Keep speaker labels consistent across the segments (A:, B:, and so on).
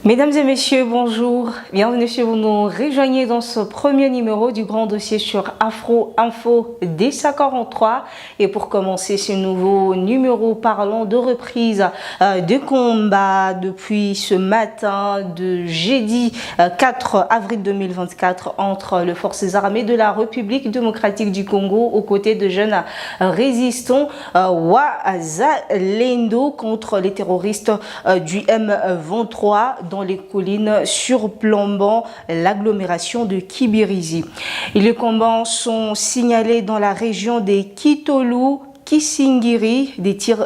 A: Mesdames et messieurs, bonjour. Bienvenue si vous nous rejoignez dans ce premier numéro du grand dossier sur Afro Info D43. Et pour commencer ce nouveau numéro, parlons de reprise de combat depuis ce matin de jeudi 4 avril 2024 entre les forces armées de la République démocratique du Congo aux côtés de jeunes résistants Wazalendo contre les terroristes du M23 dans les collines surplombant l'agglomération de Kibirizi. Et les combats sont signalés dans la région des Kitolou, Kisingiri. Des tirs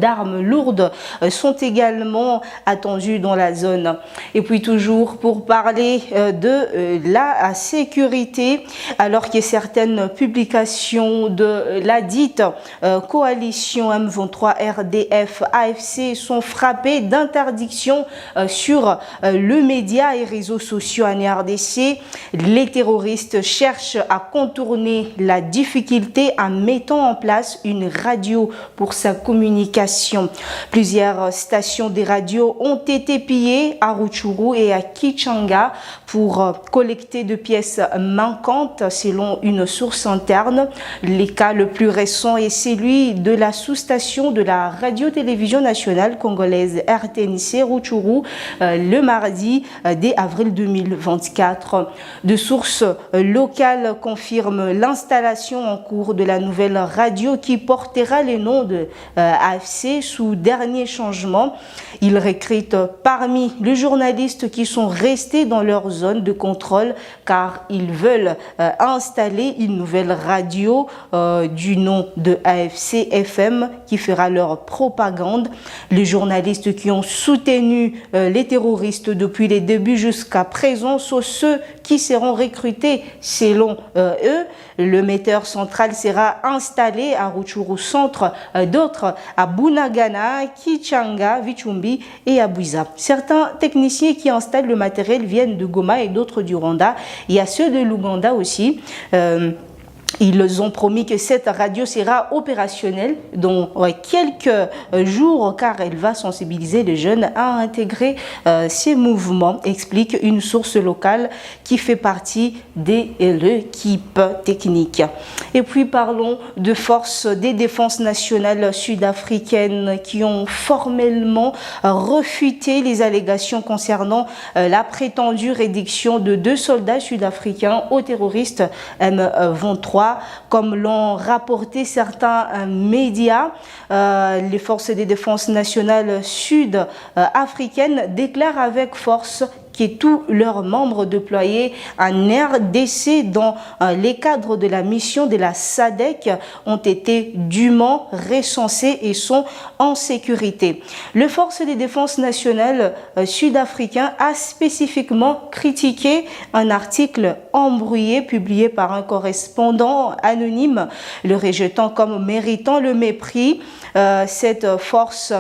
A: d'armes lourdes sont également attendus dans la zone. Et puis toujours pour parler de la sécurité, alors que certaines publications de la dite coalition M23 RDF AFC sont frappées d'interdiction sur le média et réseaux sociaux en RDC, les terroristes cherchent à contourner la difficulté en mettant en place une radio pour sa communication. Plusieurs stations de radio ont été pillées à Rutshuru et à Kichanga pour collecter de pièces manquantes selon une source interne. Le cas le plus récent est celui de la sous-station de la radio-télévision nationale congolaise RTNC Rutshuru le mardi dès avril 2024. De sources locales confirment l'installation en cours de la nouvelle radio qui portera les noms de AFC sous dernier changement. Ils recrutent parmi les journalistes qui sont restés dans leur zone de contrôle car ils veulent installer une nouvelle radio du nom de AFC FM qui fera leur propagande. Les journalistes qui ont soutenu les terroristes depuis les débuts jusqu'à présent sont ceux qui seront recrutés selon eux. Le metteur central sera installé à Rutshuru Centre, d'autres à Bunagana, Kichanga, Vichumbi et à Buiza. Certains techniciens qui installent le matériel viennent de Goma et d'autres du Rwanda. Il y a ceux de l'Ouganda aussi. Ils ont promis que cette radio sera opérationnelle dans quelques jours car elle va sensibiliser les jeunes à intégrer ces mouvements, explique une source locale qui fait partie de l'équipe technique. Et puis parlons de forces des défenses nationales sud-africaines qui ont formellement refuté les allégations concernant la prétendue réduction de 2 soldats sud-africains aux terroristes M23. Comme l'ont rapporté certains médias, les forces de défense nationales sud-africaines déclarent avec force que tous leurs membres déployés en RDC dans les cadres de la mission de la SADC ont été dûment recensés et sont en sécurité. Le force de défense nationale sud-africain a spécifiquement critiqué un article embrouillé publié par un correspondant anonyme, le rejetant comme méritant le mépris. Cette force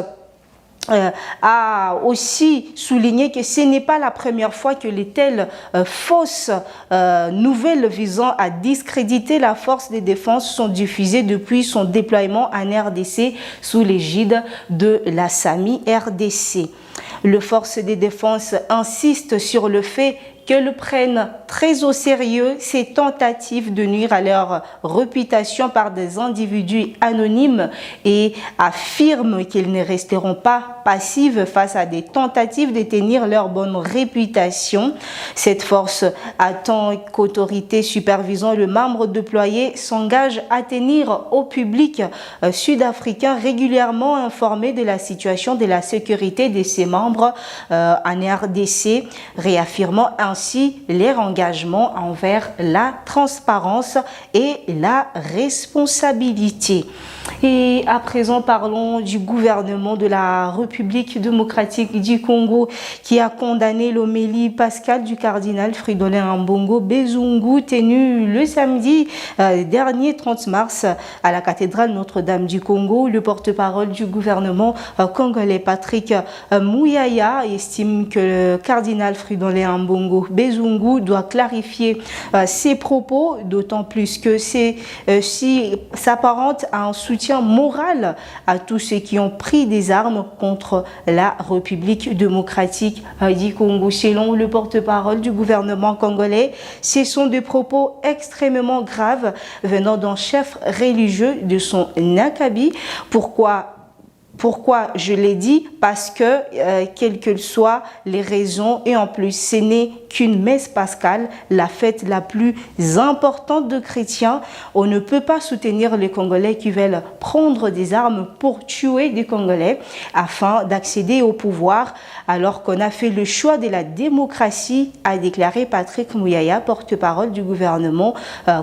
A: a aussi souligné que ce n'est pas la première fois que les telles fausses nouvelles visant à discréditer la force de défense sont diffusées depuis son déploiement en RDC sous l'égide de la SAMI RDC. Le force de défense insiste sur le fait qu'elles prennent très au sérieux ces tentatives de nuire à leur réputation par des individus anonymes et affirment qu'ils ne resteront pas passives face à des tentatives de tenir leur bonne réputation. Cette force attend qu'autorités supervisant le membre déployé s'engagent à tenir au public sud-africain régulièrement informé de la situation de la sécurité de ses membres en RDC, réaffirmant ainsi leur engagement envers la transparence et la responsabilité. Et à présent, parlons du gouvernement de la République démocratique du Congo qui a condamné l'homélie pascale du cardinal Fridolin Ambongo Bezungu tenue le samedi dernier 30 mars à la cathédrale Notre-Dame du Congo. Le porte-parole du gouvernement congolais Patrick Mouyaya estime que le cardinal Fridolin Ambongo Mbongo Bezungu doit clarifier ses propos, d'autant plus que c'est s'apparente à un soutien moral à tous ceux qui ont pris des armes contre la République démocratique du Congo. Selon le porte-parole du gouvernement congolais, ce sont des propos extrêmement graves venant d'un chef religieux de son acabit. Pourquoi je l'ai dit? Parce que, quelles que soient les raisons, et en plus, ce n'est qu'une messe pascale, la fête la plus importante de chrétiens. On ne peut pas soutenir les Congolais qui veulent prendre des armes pour tuer des Congolais afin d'accéder au pouvoir, alors qu'on a fait le choix de la démocratie, a déclaré Patrick Muyaya, porte-parole du gouvernement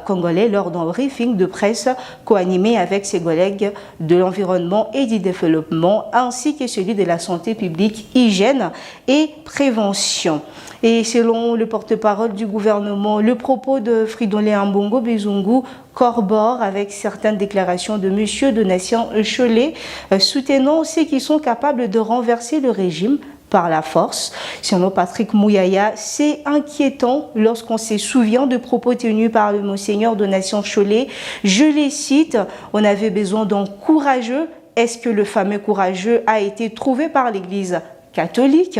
A: congolais, lors d'un briefing de presse co-animé avec ses collègues de l'environnement et du développement, ainsi que celui de la santé publique, hygiène et prévention. Et selon le porte-parole du gouvernement, le propos de Fridolin Ambongo Bezungu corrobore avec certaines déclarations de M. Donatien Cholet, soutenant ceux qui sont capables de renverser le régime par la force. Selon Patrick Muyaya, c'est inquiétant lorsqu'on se souvient de propos tenus par le Monseigneur Donatien Cholet. Je les cite, on avait besoin d'un courageux. Est-ce que le fameux courageux a été trouvé par l'Église catholique?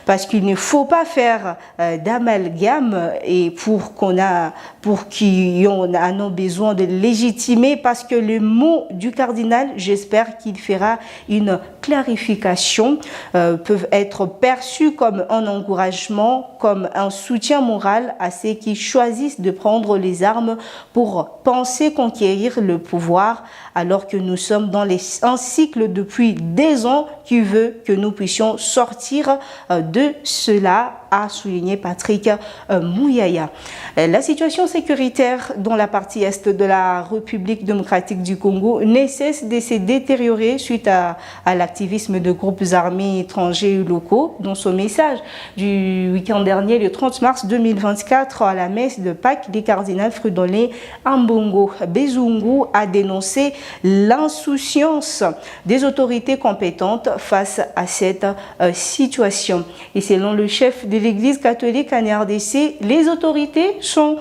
A: Parce qu'il ne faut pas faire d'amalgame et pour qui en a besoin de légitimer, parce que le mot du cardinal, j'espère qu'il fera une clarification, peuvent être perçus comme un encouragement, comme un soutien moral à ceux qui choisissent de prendre les armes pour penser conquérir le pouvoir, alors que nous sommes dans un cycle depuis des ans qui veut que nous puissions sortir de cela, a souligné Patrick Muyaya. La situation sécuritaire dans la partie est de la République démocratique du Congo ne cesse de se détériorer suite à l'activisme de groupes armés étrangers locaux. Dans son message du week-end dernier, le 30 mars 2024, à la messe de Pâques, le cardinal Fridolin Ambongo Bezungu a dénoncé l'insouciance des autorités compétentes face à cette situation. Et selon le chef de l'Église catholique en RDC, les autorités sont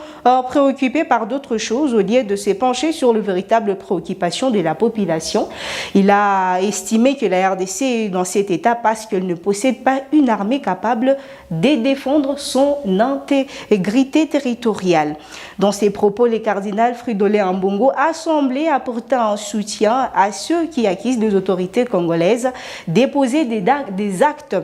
A: préoccupées par d'autres choses au lieu de se pencher sur les véritables préoccupations de la population. Il a estimé que la RDC est dans cet état parce qu'elle ne possède pas une armée capable de défendre son intégrité territoriale. Dans ses propos, le cardinal Fridolin Ambongo a semblé apporter un soutien à ceux qui accusent les autorités congolaises déposer des actes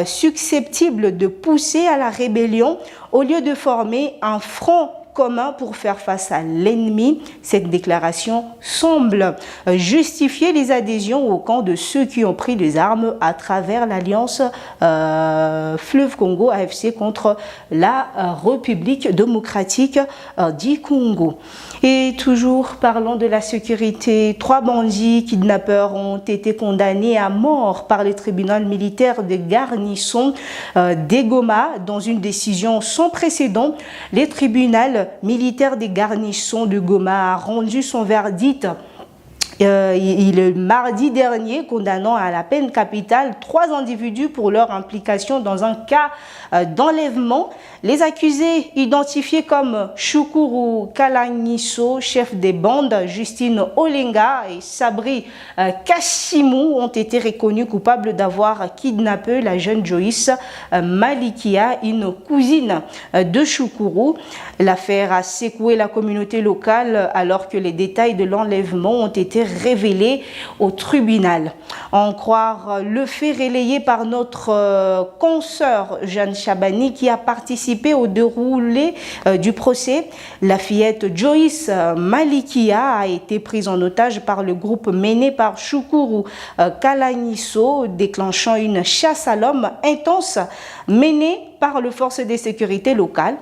A: susceptibles de pousser à la rébellion au lieu de former un front commun pour faire face à l'ennemi. Cette déclaration semble justifier les adhésions au camp de ceux qui ont pris les armes à travers l'alliance Fleuve Congo AFC contre la République démocratique du Congo. Et toujours parlant de la sécurité, 3 bandits kidnappeurs ont été condamnés à mort par le tribunal militaire de garnison d'Egoma dans une décision sans précédent. Le tribunal militaire des garnisons de Goma a rendu son verdict le mardi dernier, condamnant à la peine capitale 3 individus pour leur implication dans un cas d'enlèvement. Les accusés, identifiés comme Shukuru Kalangiso, chef des bandes, Justine Olenga et Sabri Kassimou, ont été reconnus coupables d'avoir kidnappé la jeune Joyce Malikia, une cousine de Shukuru. L'affaire a secoué la communauté locale alors que les détails de l'enlèvement ont été révélés au tribunal. En croire le fait relayé par notre consoeur Jeanne Chabani, qui a participé au déroulé du procès, la fillette Joyce Malikia a été prise en otage par le groupe mené par Shukuru Kalaniso, déclenchant une chasse à l'homme intense menée par les forces de sécurité locales.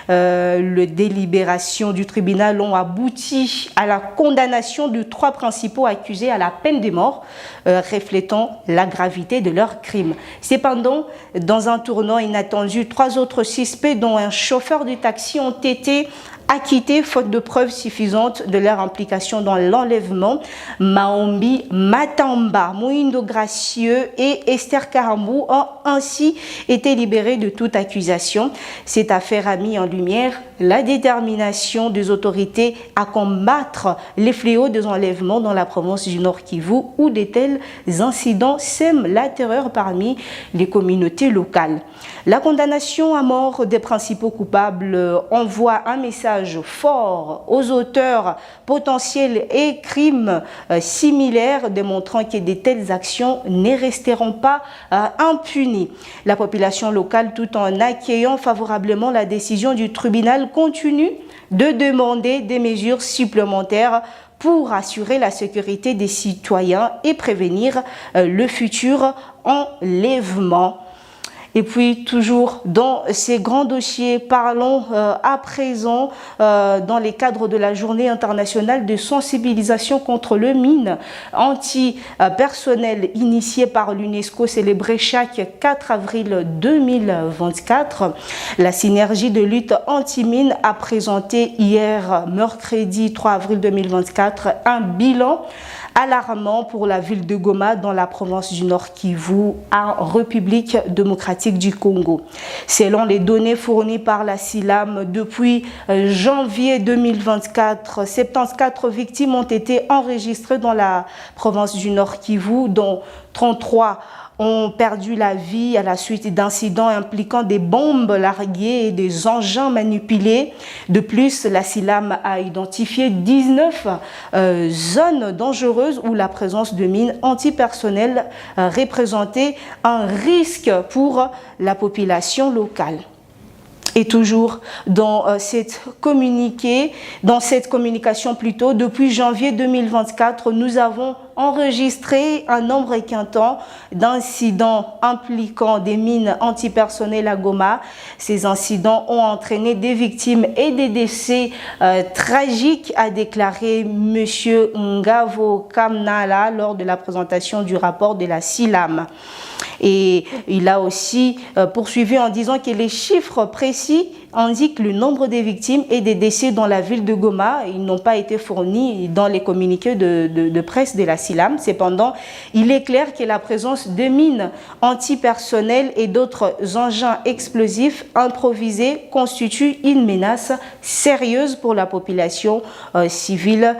A: Les délibérations du tribunal ont abouti à la condamnation de 3 principaux accusés à la peine de mort, reflétant la gravité de leurs crimes. Cependant, dans un tournant inattendu, 3 autres suspects, dont un chauffeur de taxi, ont été acquittés faute de preuves suffisantes de leur implication dans l'enlèvement. Maombi Matamba, Moindo Gracieux et Esther Karambou ont ainsi été libérés de toute accusation. Cette affaire a mis en lumière la détermination des autorités à combattre les fléaux des enlèvements dans la province du Nord Kivu, où de tels incidents sèment la terreur parmi les communautés locales. La condamnation à mort des principaux coupables envoie un message fort aux auteurs potentiels et crimes similaires, démontrant que de telles actions ne resteront pas impunies. La population locale, tout en accueillant favorablement la décision du tribunal, continue de demander des mesures supplémentaires pour assurer la sécurité des citoyens et prévenir le futur enlèvement. Et puis, toujours dans ces grands dossiers, parlons à présent dans les cadres de la journée internationale de sensibilisation contre le mine anti-personnel initiée par l'UNESCO, célébrée chaque 4 avril 2024. La synergie de lutte anti-mine a présenté hier, mercredi 3 avril 2024, un bilan alarmant pour la ville de Goma dans la province du Nord Kivu en République démocratique du Congo. Selon les données fournies par la SILAM, depuis janvier 2024, 74 victimes ont été enregistrées dans la province du Nord Kivu, dont 33 ont perdu la vie à la suite d'incidents impliquant des bombes larguées et des engins manipulés. De plus, la SILAM a identifié 19 zones dangereuses où la présence de mines antipersonnelles représentait un risque pour la population locale. Et toujours dans cette communication plutôt, depuis janvier 2024, nous avons enregistré un nombre équintant d'incidents impliquant des mines antipersonnelles à Goma. Ces incidents ont entraîné des victimes et des décès tragiques, a déclaré M. Ngavo Kamnala lors de la présentation du rapport de la SILAM. Et il a aussi poursuivi en disant que les chiffres précis indiquent le nombre des victimes et des décès dans la ville de Goma. Ils n'ont pas été fournis dans les communiqués de presse de la SILAM. Cependant, il est clair que la présence de mines antipersonnelles et d'autres engins explosifs improvisés constitue une menace sérieuse pour la population civile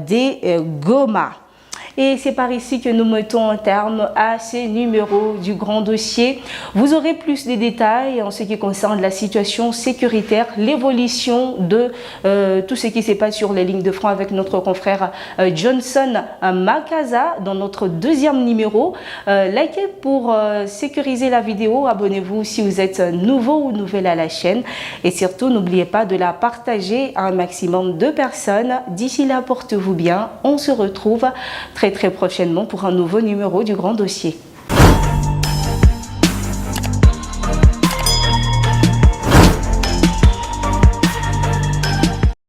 A: des Goma. Et c'est par ici que nous mettons un terme à ces numéros du grand dossier. Vous aurez plus de détails en ce qui concerne la situation sécuritaire, l'évolution de tout ce qui se passe sur les lignes de front avec notre confrère Johnson Makaza dans notre deuxième numéro. Likez pour sécuriser la vidéo, abonnez-vous si vous êtes nouveau ou nouvelle à la chaîne et surtout n'oubliez pas de la partager à un maximum de personnes. D'ici là, portez-vous bien, on se retrouve très prochainement pour un nouveau numéro du Grand Dossier.